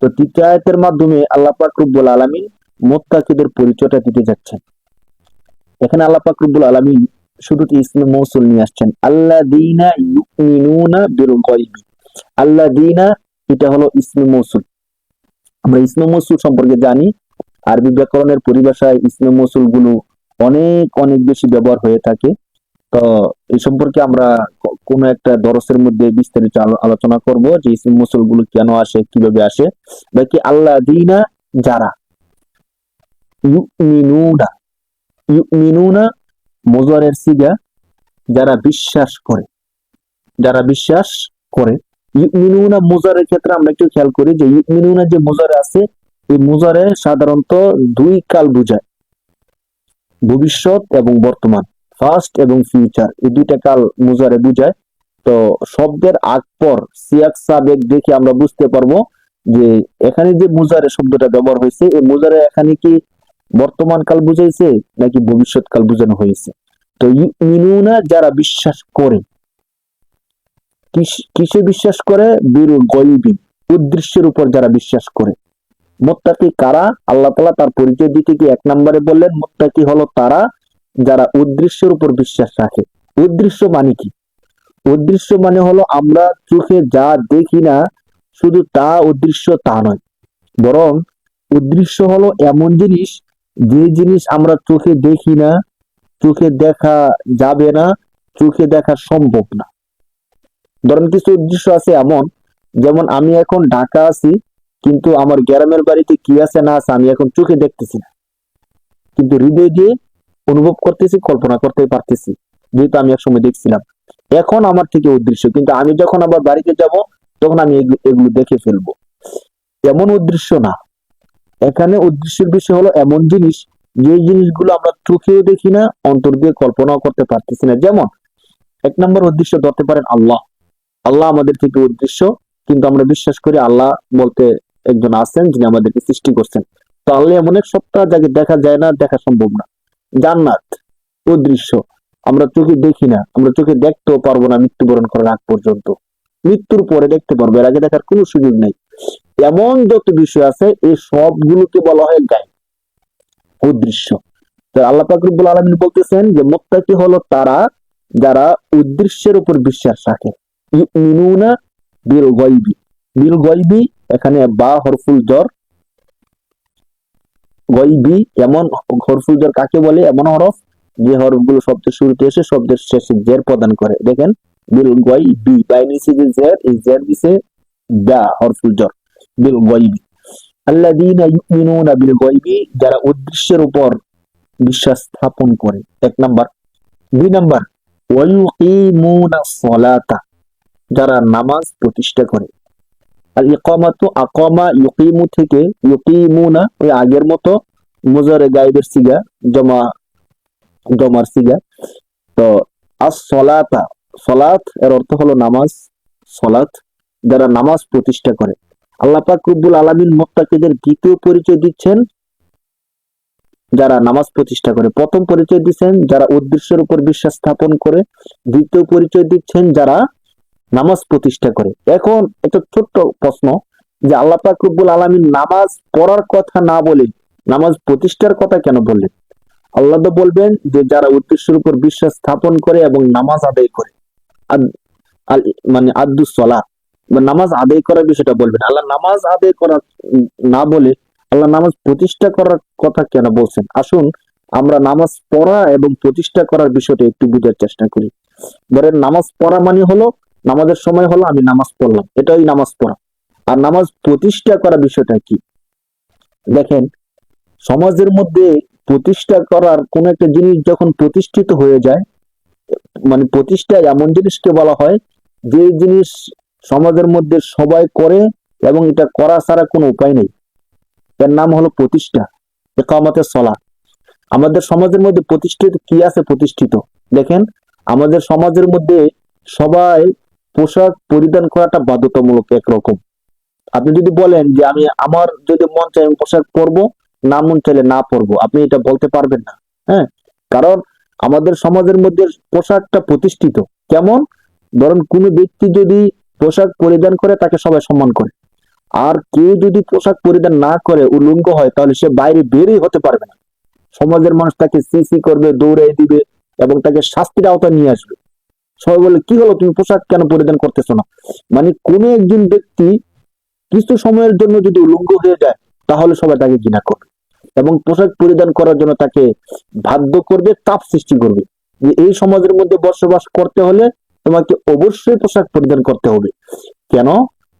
তো তৃতীয় আয়াতের মাধ্যমে আল্লাহ পাক রব্বুল আলামিন মুত্তাকিদের পরিচয়টা দিতে যাচ্ছেন। এখানে আল্লাহ পাক রব্বুল আলামিন শুরুতে ইসমে মৌসুল নিয়ে আসছেন, আল্লাযীনা ইউমিনুনা বিল গায়বি। আল্লাযীনা, এটা হলো ইসমে মৌসুল। আমরা ইসমে মৌসুল সম্পর্কে জানি, আরবি ব্যাকরণের পরিভাষায় ইসমে মৌসুল গুলো অনেক অনেক বেশি ব্যবহার হয়ে থাকে। তো এই সম্পর্কে আমরা কোনো একটা দরসের মধ্যে বিস্তারিত আলোচনা করব যে ইসমে মৌসুল গুলো কেন আসে, কিভাবে আসে। বাকি আল্লাযীনা, যারা, ইউমিনুনা, ইউমিনুনা মুজারের সিগা, যারা বিশ্বাস করে, যারা বিশ্বাস করে। ইউমিনুনা মুজারের ক্ষেত্রে আমরা একটু খেয়াল করি যে ইউমিনুনা যে মুজারে আছে, এই মুজারে সাধারণত দুই কাল বোঝায়, ভবিষ্যৎ এবং বর্তমান, ফাস্ট এবং ফিউচার, এই দুইটা কাল মুজারে বোঝায়। তো শব্দের আগ পর সিয়াক সাবেক দেখে আমরা বুঝতে পারবো যে এখানে যে মুজারে শব্দটা ব্যবহার হয়েছে, এই মুজারে এখানে কি বর্তমান কাল বুঝাইছে নাকি ভবিষ্যৎ কাল বোঝানো হয়েছে। তো ইউমিনুনা যারা বিশ্বাস করে, কিসে বিশ্বাস করে? বিল গায়বি, উদ্দেশ্যের উপর যারা বিশ্বাস করে। মুত্তাকি কারা? আল্লাহ তাআলা তার পরিচয় দিতে গিয়ে এক নম্বরে বললেন মুত্তাকি হলো তারা যারা উদ্দেশ্যের উপর বিশ্বাস রাখে। উদ্দেশ্য মানে কি? উদ্দেশ্য মানে হলো আমরা চোখে যা দেখি না শুধু তা উদ্দেশ্য তা নয়, বরং উদ্দেশ্য হলো এমন জিনিস যে জিনিস আমরা চোখে দেখি না, চোখে দেখা যাবে না, চোখে দেখা সম্ভব না। ধরেন কিছু উদ্দেশ্য আছে এমন, যেমন আমি এখন ঢাকা আছি, কিন্তু আমার গ্রামের বাড়িতে কি আছে না আছে আমি এখন চোখে দেখতেছি না, কিন্তু হৃদয় দিয়ে অনুভব করতেছি, কল্পনা করতে পারতেছি, যেহেতু আমি একসময় দেখছিলাম। এখন আমার থেকে উদ্দেশ্য, কিন্তু আমি যখন আবার বাড়িতে যাব তখন আমি এগুলো দেখে ফেলবো। এমন উদ্দেশ্য না, এখানে উদ্দেশ্যের বিষয় হলো এমন জিনিস যে জিনিসগুলো আমরা চোখেও দেখি না, অন্তর দিয়ে কল্পনাও করতে পারতেছি না। যেমন এক নম্বর উদ্দেশ্য ধরতে পারেন আল্লাহ। আল্লাহ আমাদের থেকে উদ্দেশ্য, কিন্তু আমরা বিশ্বাস করি আল্লাহ বলতে একজন আছেন যিনি আমাদেরকে সৃষ্টি করছেন। তো আল্লাহ এমন এক সত্তা যাকে দেখা যায় না, দেখা সম্ভব না। জান্নাত উদ্দেশ্য, আমরা চোখে দেখি না, আমরা চোখে দেখতেও পারবো না মৃত্যুবরণ করার আগ পর্যন্ত, মৃত্যুর পরে দেখতে পারবো, এর আগে দেখার কোনো সুযোগ নেই। এমন যত বিষয় আছে এই সবগুলোকে বলা হয় গায়ব, উদ্দেশ্য। তো আল্লাহ পাক রব্বুল আলামিন বলতেছেন যে মুত্তাকি হলো তারা যারা উদ্দেশ্যের উপর বিশ্বাস রাখে। ইউমিনুনা বিল গায়বি, বিল গায়বি এখানে বা হরফুল জর, গায়বি এমন হরফুল জর কাকে বলে? এমন হরফ যে হরফগুলো শব্দের শুরুতে এসে শব্দের শেষে জের প্রদান করে। দেখেন বিল গায়বি, বাইনিসি যে জের, এই জের দিছে বা হরফুল জর, বিল গায়বি। আল্লাযীনা ইউমিনুনা বিল গায়বি, যারা উদ্দেশ্যের উপর বিশ্বাস স্থাপন করে, এক নাম্বার। দুই নাম্বার ওয়া ইউকিমুনাস সালাতা, যারা নামাজ প্রতিষ্ঠা করে। আল ইকামাতু আকামা ইউকিমু থেকে ইউকিমুনা, ওই আগের মতো মুজারে গায়বের সিগা, জমা জমার সিগা। তো আস সালাতা, সালাত এর অর্থ হলো নামাজ, সালাত, যারা নামাজ প্রতিষ্ঠা করে। আল্লাহ পাক রব্বুল আলামিন মুত্তাকিদের দ্বিতীয় পরিচয় দিচ্ছেন যারা নামাজ প্রতিষ্ঠা করে। প্রথম পরিচয় দিচ্ছেন যারা উদ্দেশ্যের উপর বিশ্বাস স্থাপন করে, দ্বিতীয় পরিচয় দিচ্ছেন যারা নামাজ প্রতিষ্ঠা করে। এখন একটা ছোট্ট প্রশ্ন, যে আল্লাহ পাক রব্বুল আলামিন নামাজ পড়ার কথা না বলে নামাজ প্রতিষ্ঠার কথা কেন বললেন? আল্লাহ তো বলবেন যে যারা উদ্দেশ্যের উপর বিশ্বাস স্থাপন করে এবং নামাজ আদায় করে, মানে আদ্দুস সালাহ, বা নামাজ আদায় করার বিষয়টা বলবেন। আল্লাহ নামাজ আদায় করা না বলে আল্লাহ নামাজ প্রতিষ্ঠা করার কথা কেন বলছেন? আসুন আমরা নামাজ পড়া এবং প্রতিষ্ঠা করার বিষয়টা একটু বুঝার চেষ্টা করি। ধরেন নামাজ পড়া মানে হলো নামাজের সময় হলো আমি নামাজ পড়লাম, এটাই নামাজ পড়া। আর নামাজ প্রতিষ্ঠা করা বিষয়টা কি? দেখেন সমাজের মধ্যে প্রতিষ্ঠা করার কোন একটা জিনিস যখন প্রতিষ্ঠিত হয়ে যায়, মানে প্রতিষ্ঠা এমন জিনিসকে বলা হয় যে জিনিস সমাজের মধ্যে সবাই করে এবং এটা করা ছাড়া কোনো উপায় নেই, এর নাম হলো প্রতিষ্ঠা। ইকামাতে সালাত। আমাদের সমাজের মধ্যে প্রতিষ্ঠিত কি আছে? প্রতিষ্ঠিত দেখেন আমাদের সমাজের মধ্যে সবাই পোশাক পরিধান করাটা বাধ্যতামূলক একরকম। আপনি যদি বলেন যে আমি আমার যদি মন চাই আমি পোশাক পরবো, না মন চাইলে না পরবো, আপনি এটা বলতে পারবেন না। হ্যাঁ, কারণ আমাদের সমাজের মধ্যে পোশাকটা প্রতিষ্ঠিত। কেমন? ধরুন কোন ব্যক্তি যদি পোশাক পরিধান করে তাকে সবাই সম্মান করে, আর কেউ যদি পোশাক পরিধান না করে, উলঙ্গ হয়, তাহলে সে বাইরে বেরই হতে পারবে না। সমাজের মানুষ তাকে সিসি করবে, দৌড়াই দিবে এবং তাকে শাস্তির আওতায় নিয়ে আসবে। সবাই বলে, কি হলো, তুমি পোশাক কেন পরিধান করতেছো না? মানে কোন একজন ব্যক্তি কিছু সময়ের জন্য যদি উলঙ্গ হয়ে যায়, তাহলে সবাই তাকে ঘৃণা করবে এবং পোশাক পরিধান করার জন্য তাকে বাধ্য করবে, চাপ সৃষ্টি করবে যে এই সমাজের মধ্যে বসবাস করতে হলে তোমাকে অবশ্যই পোশাক পরিধান করতে হবে। কেন?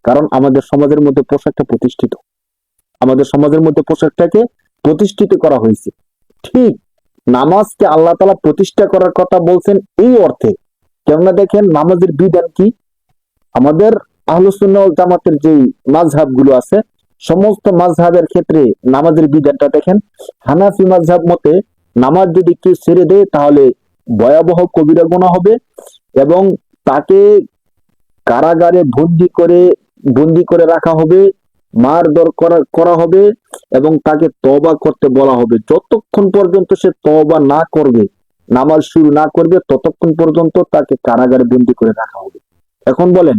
কারণ আমাদের সমাজের মধ্যে পোশাকটা প্রতিষ্ঠিত, আমাদের সমাজের মধ্যে পোশাকটাকে প্রতিষ্ঠিত করা হয়েছে। ঠিক নামাজকে আল্লাহ তাআলা প্রতিষ্ঠা করার কথা বলছেন এই অর্থে। কেননা দেখেন, নামাজের বিধান কি? আমাদের আহলুস সুন্নাহ ওয়াল জামাতের যে মাযহাব গুলো আছে, সমস্ত মাযহাবের ক্ষেত্রে নামাজের বিধানটা দেখেন, হানাফি মাযহাব মতে নামাজ যদি কেউ ছেড়ে দেয় তাহলে ভয়াবহ কবিরা গুনাহ হবে এবং তাকে কারাগারে বন্দি করে রাখা হবে, মারধর করা হবে এবং তাকে তওবা করতে বলা হবে। যতক্ষণ পর্যন্ত সে তওবা না করবে, নামাজ শুরু না করবে, ততক্ষণ পর্যন্ত তাকে কারাগারে বন্দি করে রাখা হবে। এখন বলেন,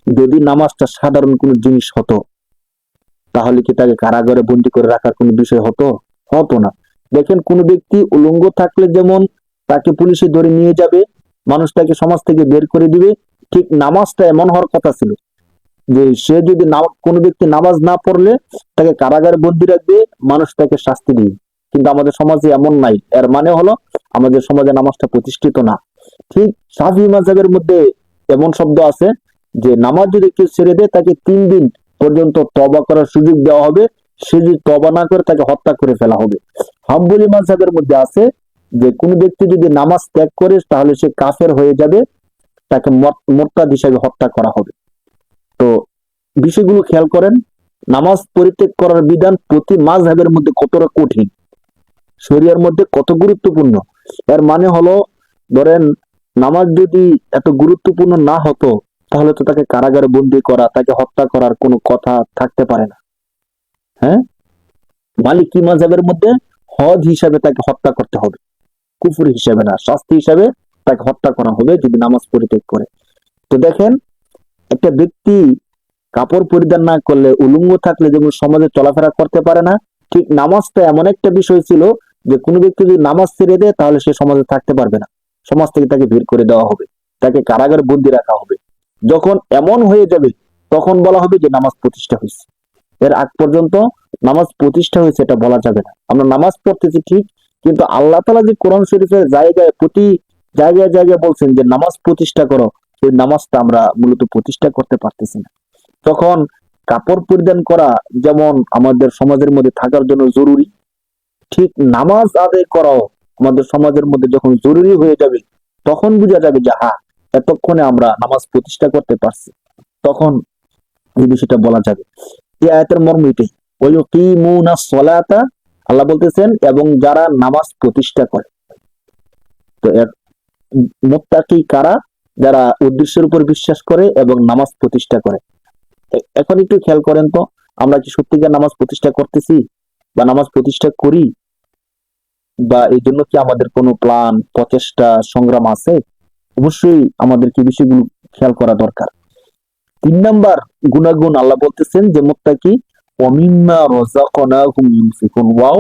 যদি নামাজটা সাধারণ কোনো জিনিস হতো, তাহলে কি তাকে কারাগারে বন্দি করে রাখার কোনো বিষয় হতো? হতো না। দেখেন, কোন ব্যক্তি উলঙ্গ থাকলে যেমন তাকে পুলিশে ধরে নিয়ে যাবে, মানুষ তাকে সমাজ থেকে বের করে দিবে, ঠিক নামাজটা এমন হওয়ার কথা ছিল যে সে যদি কোনো ব্যক্তি নামাজ না পড়লে তাকে কারাগারে বন্দি রাখবে, মানুষ তাকে শাস্তি দিবে। কিন্তু আমাদের সমাজে এমন নাই। এর মানে হলো আমাদের সমাজে নামাজটা প্রতিষ্ঠিত না। ঠিক শাফিঈ মাযহাবের মধ্যে এমন শব্দ আছে যে নামাজ যদি কেউ ছেড়ে দেয়, তাকে 3 দিন পর্যন্ত তওবা করার সুযোগ দেওয়া হবে, সে যদি তওবা না করে তাকে হত্যা করে ফেলা হবে। হাম্বলী মাযহাবের মধ্যে আছে যে কোন ব্যক্তি যদি নামাজ ত্যাগ করে তাহলে সে কাফের হয়ে যাবে, তাকে মুরতাদ হিসেবে হত্যা করা হবে। তো বিষয়গুলো খেয়াল করেন, নামাজ পরিত্যাগ করার বিধান প্রতি মাযহাবের মধ্যে কতটা কঠিন, শরিয়ার মধ্যে কত গুরুত্বপূর্ণ। এর মানে হলো, ধরেন নামাজ যদি এত গুরুত্বপূর্ণ না হতো, তাহলে তো তাকে কারাগারে বন্দি করা, তাকে হত্যা করার কোনো কথা থাকতে পারে না। হ্যাঁ, মালিকি মাযহাবের মধ্যে হদ হিসাবে তাকে হত্যা করতে হবে, কুফর হিসাবে না, শাস্তি হিসাবে তাকে হত্যা করা হবে যদি নামাজ পরিত্যাগ করে। তো দেখেন, একটা ব্যক্তি কাপড় পরিধান না করলে, উলঙ্গ থাকলে যেমন সমাজে চলাফেরা করতে পারে না, ঠিক নামাজটা এমন একটা বিষয় ছিল যে কোনো ব্যক্তি যদি নামাজ ছেড়ে দেয় তাহলে সে সমাজে থাকতে পারবে না, সমাজ থেকে তাকে বের করে দেওয়া হবে, তাকে কারাগারে বন্দি রাখা হবে। যখন এমন হয়ে যাবে, তখন বলা হবে যে নামাজ প্রতিষ্ঠা হয়েছে। এর আগ পর্যন্ত নামাজ প্রতিষ্ঠা হয়েছে এটা বলা যাবে না। আমরা নামাজ পড়তেছি ঠিক, কিন্তু আল্লাহ তাআলা যে কোরআন শরীফের জায়গায় প্রতি জায়গায় জায়গায় বলছেন যে নামাজ প্রতিষ্ঠা করো, ওই নামাজটা আমরা মূলত প্রতিষ্ঠা করতে পারতেছি না। তখন কাপড় পরিধান করা যেমন আমাদের সমাজের মধ্যে থাকার জন্য জরুরি, ঠিক নামাজ আদায় করাও আমাদের সমাজের মধ্যে যখন জরুরি হয়ে যাবে, তখন বোঝা যাবে যে হ্যাঁ, এতক্ষণে আমরা নামাজ প্রতিষ্ঠা করতে পারছি, তখন এই বিষয়টা বলা যাবে। এই আয়াতের মর্ম এটাই, ওয়ায়ুকিমুনাস সালাতা, আল্লাহ বলতেছেন এবং যারা নামাজ প্রতিষ্ঠা করে। তো মুত্তাকি কারা? যারা উদ্দেশ্যের উপর বিশ্বাস করে এবং নামাজ প্রতিষ্ঠা করে। এখন একটু খেয়াল করেন তো, আমরা কি সত্যিকার নামাজ প্রতিষ্ঠা করতেছি বা নামাজ প্রতিষ্ঠা করি, বা এই জন্য কি আমাদের কোনো প্ল্যান, প্রচেষ্টা, সংগ্রাম আছে? অবশ্যই আমাদের কি বিষয়গুলো খেয়াল করা দরকার। 3 নাম্বার গুণাগুণ আল্লাহ বলতেছেন যে মুত্তাকি, ওয়ামিম্মা রাযাকনাহুম ইউনফিকুন। ওয়াও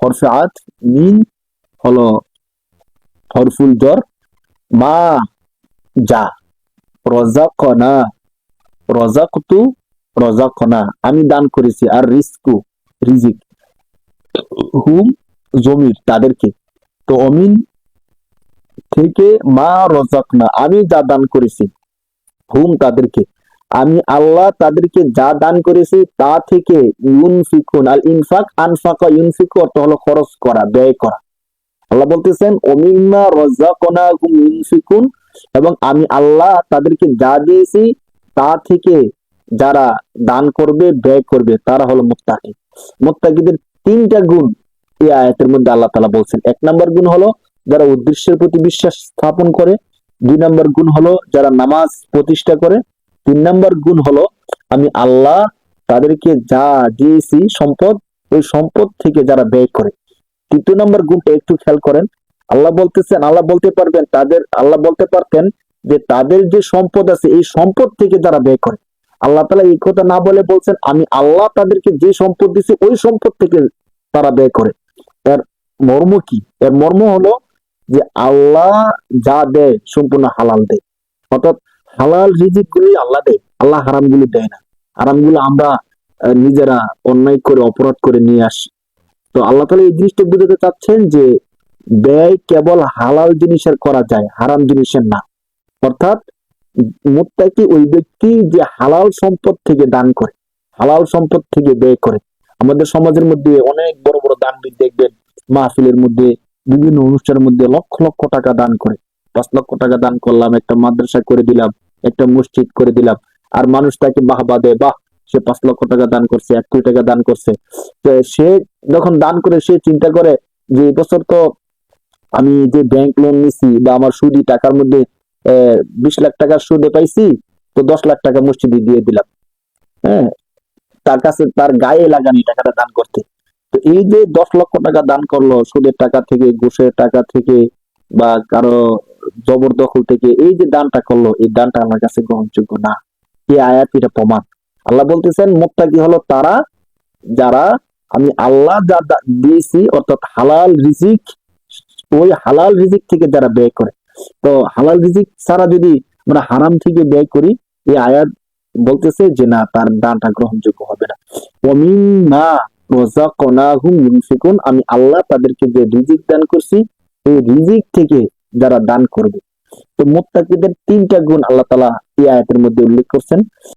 হরফে আত, মিন হলো হরফুল জর, মা যা, রাযাকনা রাযাকতু রাযাকনা আমি দান করেছি, আর রিজকু রিজিক, হুম জমির তাদেরকে। তো অমিন থেকে মা রাযাকনা আমি যা দান করেছি, হুম তাদেরকে, আমি আল্লাহ তাদেরকে যা দান করেছি তা থেকে ইউনফিকুন। আল ইনফাক, আনফাকা ইউনফিকু অর্থ হলো খরচ করা, ব্যয় করা। আল্লাহ বলতেছেন ওমিম্মা রাযাকনাহুম ইউনফিকুন, এবং আমি আল্লাহ তাদেরকে যা দিয়েছি তা থেকে যারা দান করবে, ব্যয় করবে, তারা হলো মুত্তাকি। মুত্তাকিদের 3টা গুণ এই আয়াতের মধ্যে আল্লাহ তাআলা বলছেন। 1 নাম্বার গুণ হলো যারা উদ্দেশ্যের প্রতি বিশ্বাস স্থাপন করে, 2 নাম্বার গুণ হলো যারা নামাজ প্রতিষ্ঠা করে, 3 নাম্বার গুণ হলো আমি আল্লাহ তাদেরকে যা দিয়েছি সম্পদ, ওই সম্পদ থেকে যারা ব্যয় করে। 3য় নাম্বার গুণটা একটু খেয়াল করেন, আল্লাহ বলতেছেন, আল্লাহ বলতে পারতেন যে তাদের যে সম্পদ আছে এই সম্পদ থেকে যারা ব্যয় করে। আল্লাহ তাআলা এই কথা না বলে বলছেন আমি আল্লাহ তাদেরকে যে সম্পদ দিছি ওই সম্পদ থেকে তারা ব্যয় করে। এর মর্ম কি? এর মর্ম হলো যে আল্লাহ যা দেয় সম্পূর্ণ হালাল দেয়, অর্থাৎ হালাল রিজিক গুলি আল্লাহ দেয়, আল্লাহ হারাম গুলি দেয় না। হারাম গুলো আমরা নিজেরা অন্যায় করে অপরাধ করে নিয়ে আসি। তো আল্লাহ তাআলা এই জিনিসটা বুঝাতে চাচ্ছেন যে ব্যয় কেবল হালাল জিনিসের করা যায়, হারাম জিনিসের না। অর্থাৎ মুত্তাকি ওই ব্যক্তি যে হালাল সম্পদ থেকে দান করে, হালাল সম্পদ থেকে ব্যয় করে। আমাদের সমাজের মধ্যে অনেক বড় বড় দানবিদ দেখবেন মাহফিলের মধ্যে, বিভিন্ন অনুষ্ঠানের মধ্যে লক্ষ লক্ষ টাকা দান করে। 5 লক্ষ টাকা দান করলাম, একটা মাদ্রাসা করে দিলাম, একটা মসজিদ করে দিলাম, আর মানুষ তাকে বাহবা দেয়, বাহ সে 5 লক্ষ টাকা দান করছে, 1 কোটি টাকা দান করছে। তো সে যখন দান করে সে চিন্তা করে যে এবছর তো আমি যে ব্যাংক লোন নিছি বা আমার সুদি টাকার মধ্যে 20 লাখ টাকার সুদে পাইছি, তো 10 লাখ টাকা মসজিদে দিয়ে দিলাম। হ্যাঁ, তার কাছে তার গায়ে লাগানি টাকাটা দান করতে। তো এই যে 10 লক্ষ টাকা দান করলো সুদের টাকা থেকে, ঘুষের টাকা থেকে, বা কারো জবরদখল থেকে, এই যে দানটা করলো এই দানটা আমার কাছে গ্রহণযোগ্য না। এই আয়াত এটা প্রমাণ। আল্লাহ বলতেছেন মুত্তাকি হলো তারা যারা আমি আল্লাহ যা দিয়েছি অর্থাৎ হালাল রিজিক, ওই হালাল রিজিক থেকে যারা ব্যয় করে। তো হালাল রিজিক ছাড়া যদি আমরা হারাম থেকে ব্যয় করি, এই আয়াত বলতেছে যে না, তার দানটা গ্রহণযোগ্য হবে না। ওমিম্মা রাযাকনাহুম ইউনফিকুন, আমি আল্লাহ তাদেরকে যে রিজিক দান করছি এই রিজিক থেকে যারা দান করবে। তো মুত্তাকিদের 3টা গুণ আল্লাহ তাআলা এই আয়াতের মধ্যে উল্লেখ করছেন।